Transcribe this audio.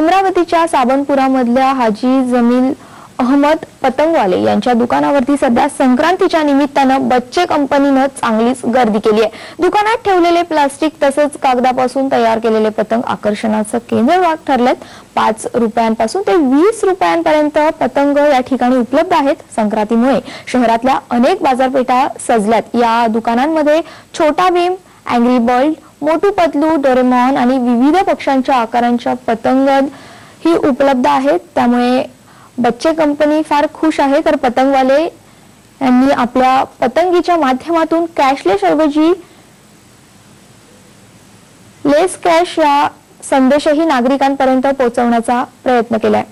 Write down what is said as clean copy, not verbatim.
अमरावतीच्या साबनपुरामधल्या हाजी जमील अहमद पतंगवाले यांच्या दुकानावरती सध्या संक्रांतीच्या निमित्तानं बच्चे कंपनीनं चांगलीच गर्दी केली आहे। दुकानात ठेवलेले प्लास्टिक तसंच कागदापासून तयार केलेले पतंग आकर्षणाचं केंद्र ठरलेत। 5 रुपयांपासून ते 20 रुपयांपर्यंत पतंग या ठिकाणी उपलब्ध आहेत। संक्रांतीमुळे शहरातल्या अनेक बाजारपेठा सजल्यात। या दुकानांमध्ये छोटा Bhim, angry bird, Motu Patlu, Doraemon आणि विविध पक्ष्यांच्या आकारांच्या पतंग ही उपलब्ध आहेत। त्यामुळे बच्चे कंपनी फार खुश आहे। तर पतंगवाले यांनी आपल्या पतंगीच्या माध्यमातून कॅशलेस ऐवजी लेस कॅश या संदेशही नागरिकांपर्यंत पोहोचवण्याचा प्रयत्न केलाय।